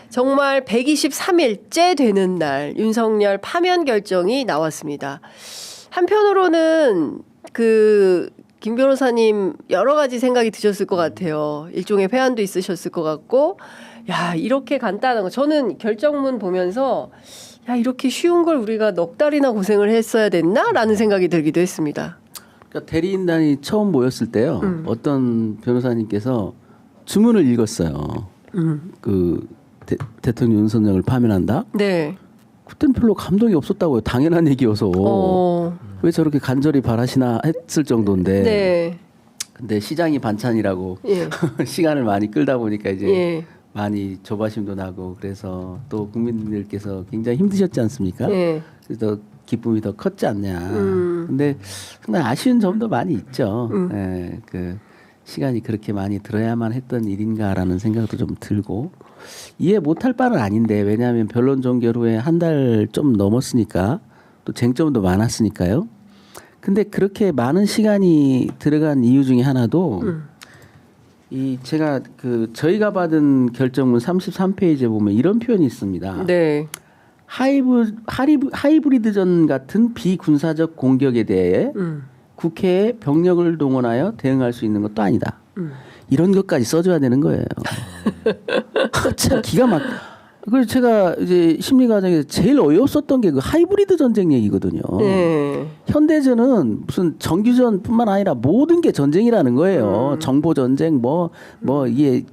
정말 123일째 되는 날 윤석열 파면 결정이 나왔습니다. 한편으로는 김 변호사님 여러 가지 생각이 드셨을 것 같아요. 일종의 회한도 있으셨을 것 같고, 야, 이렇게 간단한 거. 저는 결정문 보면서 야, 이렇게 쉬운 걸 우리가 넉 달이나 고생을 했어야 됐나라는 생각이 들기도 했습니다. 그러니까 대리인단이 처음 모였을 때요. 어떤 변호사님께서 주문을 읽었어요. 대통령 윤석열을 파면한다. 네. 그때는 별로 감동이 없었다고요. 당연한 얘기여서. 왜 저렇게 간절히 바라시나 했을 정도인데. 네. 근데 시장이 반찬이라고 예. 시간을 많이 끌다 보니까 이제 예. 많이 조바심도 나고 그래서 또 국민들께서 굉장히 힘드셨지 않습니까? 예. 그래서 기쁨이 더 컸지 않냐. 근데 상당히 아쉬운 점도 많이 있죠. 예, 그 시간이 그렇게 많이 들어야만 했던 일인가라는 생각도 좀 들고 이해 못할 바는 아닌데 왜냐하면 변론 종결 후에 한 달 좀 넘었으니까 또 쟁점도 많았으니까요. 근데 그렇게 많은 시간이 들어간 이유 중에 하나도 제가 저희가 받은 결정문 33페이지에 보면 이런 표현이 있습니다. 네. 하이브리드전 같은 비군사적 공격에 대해 국회에 병력을 동원하여 대응할 수 있는 것도 아니다. 이런 것까지 써줘야 되는 거예요. 참 기가 막. 그래서 제가 이제 심리 과정에서 제일 어이없었던 게 그 하이브리드 전쟁 얘기거든요. 네. 현대전은 무슨 정규전뿐만 아니라 모든 게 전쟁이라는 거예요. 정보 전쟁, 이게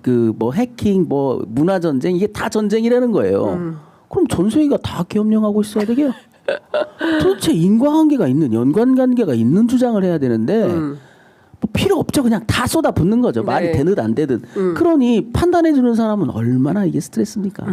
해킹, 문화 전쟁 이게 다 전쟁이라는 거예요. 그럼 전세계가 다 계엄령하고 있어야 되게요. 도대체 인과관계가 있는 연관관계가 있는 주장을 해야 되는데 필요 없죠. 그냥 다 쏟아붓는 거죠. 네. 말이 되든 안 되든. 그러니 판단해 주는 사람은 얼마나 이게 스트레스입니까?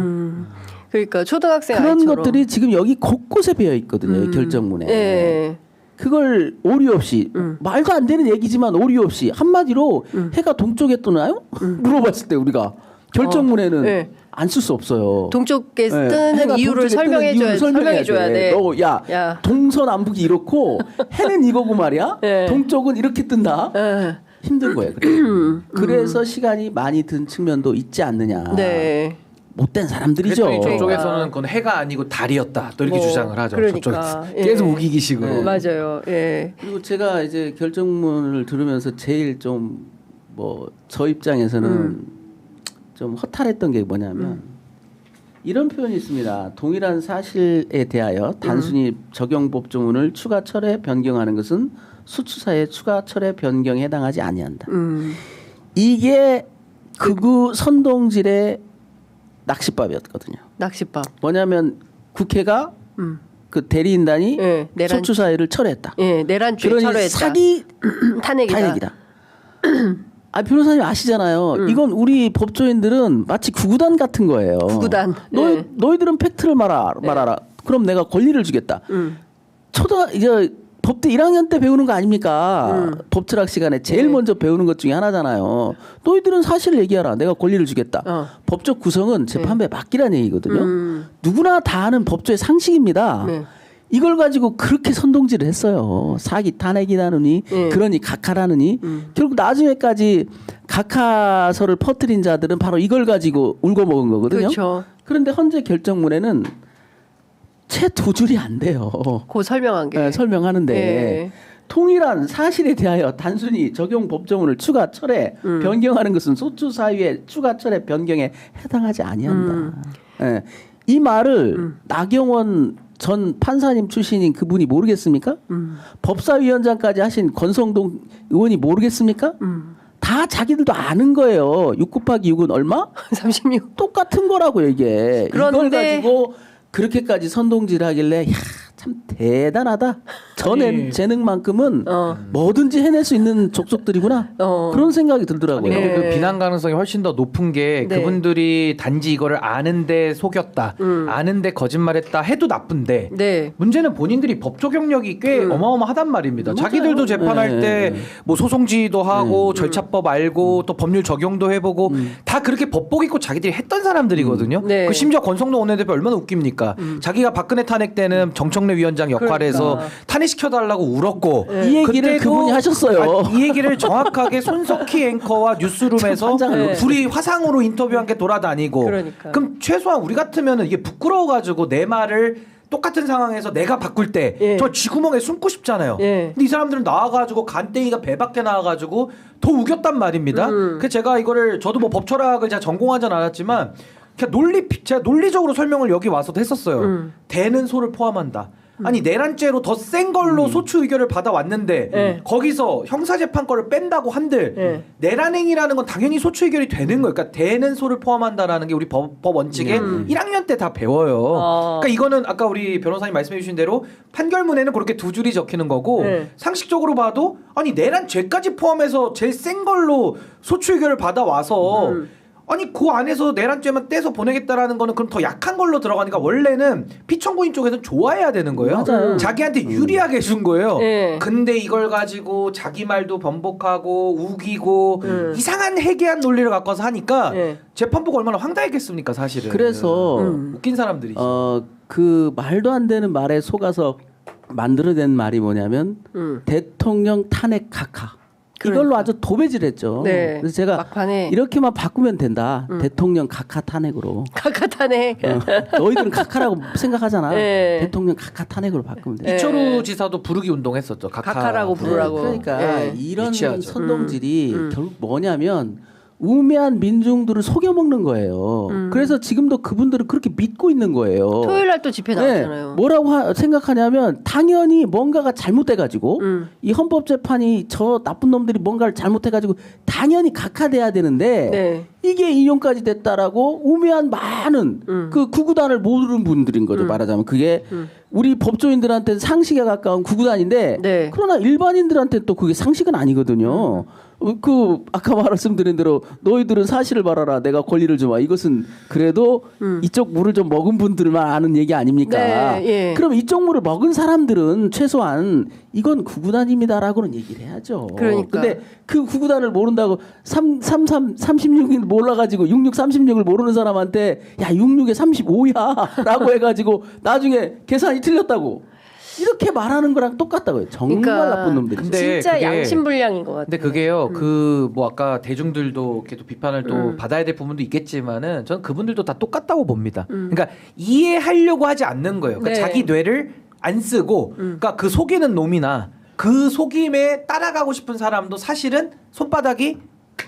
그러니까 초등학생 그런 아이처럼. 것들이 지금 여기 곳곳에 배어 있거든요. 이 결정문에. 네. 그걸 오류 없이 말도 안 되는 얘기지만 오류 없이 한마디로 해가 동쪽에 뜨나요? 물어봤을 때 우리가 결정문에는 네. 안 쓸 수 없어요. 동쪽에 네. 뜨는 해가 이유를 동쪽에 뜨는 이유를 설명해줘야 돼. 야, 동서남북이 이렇고 해는 이거고 말이야. 네. 동쪽은 이렇게 뜬다. 네. 힘든 거예요. 그래서 시간이 많이 든 측면도 있지 않느냐. 네. 못된 사람들이죠. 그랬더니 저쪽에서는 그건 해가 아니고 달이었다. 또 이렇게 주장을 하죠. 그러니까. 저쪽에서. 계속 우기기식으로. 맞아요. 예. 그리고 제가 이제 결정문을 들으면서 제일 좀 저 입장에서는 좀 허탈했던 게 뭐냐면 이런 표현이 있습니다. 동일한 사실에 대하여 단순히 적용 법조문을 추가 철회 변경하는 것은 수추사의 추가 철회 변경에 해당하지 아니한다. 이게 극우 선동질의 낚싯밥이었거든요. 낚싯밥. 뭐냐면 국회가 그 대리인단이 소추사회를 철회했다. 예, 내란죄 그러니 철회했다. 사기 탄핵이다. 변호사님 아시잖아요. 이건 우리 법조인들은 마치 구구단 같은 거예요. 구구단. 너희들은 팩트를 말하라. 그럼 내가 권리를 주겠다. 이제 법대 1학년 때 배우는 거 아닙니까? 법철학 시간에 제일 먼저 배우는 것 중에 하나잖아요. 너희들은 사실을 얘기하라. 내가 권리를 주겠다. 법적 구성은 재판부에 맡기라는 얘기거든요. 누구나 다 아는 법조의 상식입니다. 이걸 가지고 그렇게 선동질을 했어요. 사기 탄핵이라느니 그러니 각하라느니 결국 나중에까지 각하설을 퍼뜨린 자들은 바로 이걸 가지고 울고 먹은 거거든요. 그렇죠. 그런데 헌재 결정문에는 채 두 줄이 안 돼요. 그 설명한 게. 네, 설명하는데 통일한 사실에 대하여 단순히 적용 법조문을 추가 철회 변경하는 것은 소추 사유의 추가 철회 변경에 해당하지 아니한다. 네. 이 말을 나경원 전 판사님 출신인 그분이 모르겠습니까? 법사위원장까지 하신 권성동 의원이 모르겠습니까? 다 자기들도 아는 거예요. 6 곱하기 6은 얼마? 36. 똑같은 거라고 이게. 그런데 이걸 가지고 그렇게까지 선동질 하길래 참 대단하다. 재능만큼은 뭐든지 해낼 수 있는 족속들이구나. 그런 생각이 들더라고요. 근데 그 비난 가능성이 훨씬 더 높은 게 그분들이 단지 이거를 아는데 속였다. 아는데 거짓말했다 해도 나쁜데 문제는 본인들이 법조 경력이 꽤 어마어마하단 말입니다. 맞아요. 자기들도 재판할 때 뭐 소송지휘도 하고 절차법 알고 또 법률 적용도 해보고 다 그렇게 법복 있고 자기들이 했던 사람들이거든요. 그 심지어 권성동 원내대표 얼마나 웃깁니까? 자기가 박근혜 탄핵 때는 정청래 김성래 위원장 역할에서 그러니까. 탄핵시켜달라고 울었고 이 얘기를 그때도- 그분이 하셨어요. 이 얘기를 정확하게 손석희 앵커와 뉴스룸에서 환장을 둘이 화상으로 인터뷰한 게 돌아다니고 그러니까. 그럼 최소한 우리 같으면은 이게 부끄러워가지고 내 말을 똑같은 상황에서 내가 바꿀 때 저 예. 쥐구멍에 숨고 싶잖아요. 예. 근데 이 사람들은 나와가지고 간땡이가 배 밖에 나와가지고 더 우겼단 말입니다. 그래서 제가 이거를 저도 뭐 법철학을 제가 전공하진 않았지만 그냥 제가 논리적으로 설명을 여기 와서도 했었어요. 대는 소를 포함한다. 아니 내란죄로 더 센 걸로 소추 의견을 받아왔는데 예. 거기서 형사재판 거를 뺀다고 한들 내란행위라는 건 당연히 소추 의견이 되는 거예요. 그러니까 대는 소를 포함한다라는 게 우리 법 원칙에 1학년 때 다 배워요. 그러니까 이거는 아까 우리 변호사님 말씀해 주신 대로 판결문에는 그렇게 두 줄이 적히는 거고 상식적으로 봐도 아니 내란죄까지 포함해서 제일 센 걸로 소추 의견을 받아와서 아니 그 안에서 내란죄만 떼서 보내겠다라는 거는 그럼 더 약한 걸로 들어가니까 원래는 피청구인 쪽에서는 좋아해야 되는 거예요. 맞아요. 자기한테 유리하게 준 거예요. 네. 근데 이걸 가지고 자기 말도 번복하고 우기고 이상한 해괴한 논리를 갖고서 하니까 재판부가 얼마나 황당했겠습니까 사실은. 그래서 웃긴 사람들이죠. 그 말도 안 되는 말에 속아서 만들어낸 말이 뭐냐면 대통령 탄핵 각하. 이걸로 아주 도배질했죠. 네. 그래서 제가 막판에. 이렇게만 바꾸면 된다. 대통령 각하 탄핵으로. 각하 탄핵. 너희들은 각하라고 생각하잖아. 네. 대통령 각하 탄핵으로 바꾸면 돼. 이철우 지사도 부르기 운동했었죠. 각하라고 부르라고. 그러니까 네. 이런 유치하죠. 선동질이 결국 뭐냐면 우매한 민중들을 속여먹는 거예요. 그래서 지금도 그분들은 그렇게 믿고 있는 거예요. 토요일 날 또 집회 나왔잖아요. 뭐라고 생각하냐면 당연히 뭔가가 잘못돼가지고 이 헌법재판이 저 나쁜 놈들이 뭔가를 잘못해가지고 당연히 각하돼야 되는데 네. 이게 인용까지 됐다라고 우매한 많은 그 구구단을 모르는 분들인 거죠. 말하자면 그게 우리 법조인들한테는 상식에 가까운 구구단인데 네. 그러나 일반인들한테는 또 그게 상식은 아니거든요. 그 아까 말씀드린 대로 너희들은 사실을 말하라 내가 권리를 주마 이것은 그래도 이쪽 물을 좀 먹은 분들만 아는 얘기 아닙니까? 네, 예. 그럼 이쪽 물을 먹은 사람들은 최소한 이건 구구단입니다라고는 얘기를 해야죠. 그러니까. 근데 그 구구단을 모른다고 36을 몰라가지고 66 36을 모르는 사람한테 야 66에 35야라고 해가지고 나중에 계산이 틀렸다고 이렇게 말하는 거랑 똑같다고요. 정말 그러니까 나쁜 놈들이죠. 근데 진짜 그게- 양심불량인 것 같아요. 근데 그게요. 그 뭐 아까 대중들도 이렇게 또 비판을 또 받아야 될 부분도 있겠지만은 저는 그분들도 다 똑같다고 봅니다. 그러니까 이해하려고 하지 않는 거예요. 그러니까 네. 자기 뇌를 안 쓰고 그러니까 그 속이는 놈이나 그 속임에 따라가고 싶은 사람도 사실은 손바닥이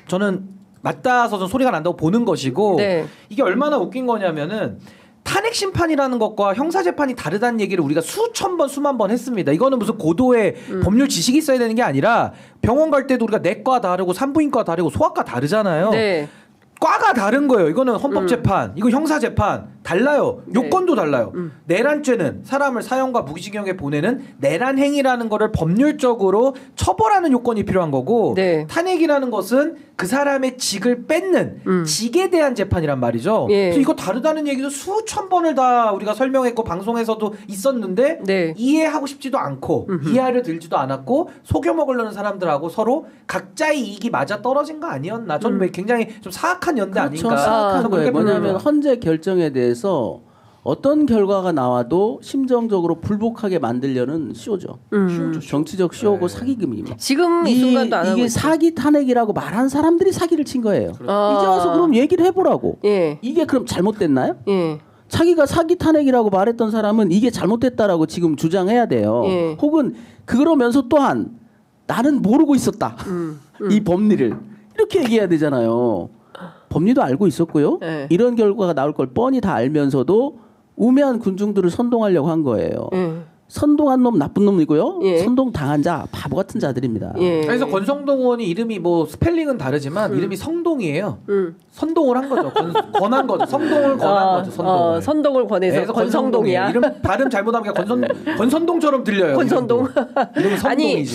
저는 맞닿아서 소리가 난다고 보는 것이고 네. 이게 얼마나 웃긴 거냐면은 탄핵 심판이라는 것과 형사 재판이 다르다는 얘기를 우리가 수천 번 수만 번 했습니다. 이거는 무슨 고도의 법률 지식이 있어야 되는 게 아니라 병원 갈 때도 우리가 내과 다르고 산부인과 다르고 소아과 다르잖아요. 네. 과가 다른 거예요. 이거는 헌법재판, 이거 형사재판 달라요. 네. 요건도 달라요. 내란죄는 사람을 사형과 무기징역에 보내는 내란행위라는 거를 법률적으로 처벌하는 요건이 필요한 거고 네. 탄핵이라는 것은 그 사람의 직을 뺏는 직에 대한 재판이란 말이죠. 예. 그래서 이거 다르다는 얘기도 수천 번을 다 우리가 설명했고 방송에서도 있었는데 네. 이해하고 싶지도 않고 이해하려 들지도 않았고 속여먹으려는 사람들하고 서로 각자의 이익이 맞아 떨어진 거 아니었나? 저는 굉장히 좀 사악한 연대 그렇죠. 아닌가? 생각한 저는 거예요. 그렇게 뭐냐면 봅니다. 헌재 결정에 대해서 어떤 결과가 나와도 심정적으로 불복하게 만들려는 쇼죠. 정치적 쇼고 사기금입니다. 지금 이 순간도 안 하고 이게 있죠. 사기 탄핵이라고 말한 사람들이 사기를 친 거예요. 아. 이제 와서 그럼 얘기를 해보라고. 예. 이게 그럼 잘못됐나요? 예. 자기가 사기 탄핵이라고 말했던 사람은 이게 잘못됐다라고 지금 주장해야 돼요. 예. 혹은 그러면서 또한 나는 모르고 있었다. 이 법리를 이렇게 얘기해야 되잖아요. 법리도 알고 있었고요. 예. 이런 결과가 나올 걸 뻔히 다 알면서도 우매한 군중들을 선동하려고 한 거예요. 선동한 놈 나쁜 놈이고요. 예. 선동 당한 자 바보 같은 자들입니다. 예. 그래서 권성동 의원이 이름이 뭐 스펠링은 다르지만 이름이 성동이에요. 선동을 한 거죠. 권한 거죠. 성동을 권한 거죠. 선동을. 선동을 권해서 그래서 권성동이야. 이름 발음 잘못하면 그냥 권선동처럼 들려요. 권선동. 이름은 성동이지.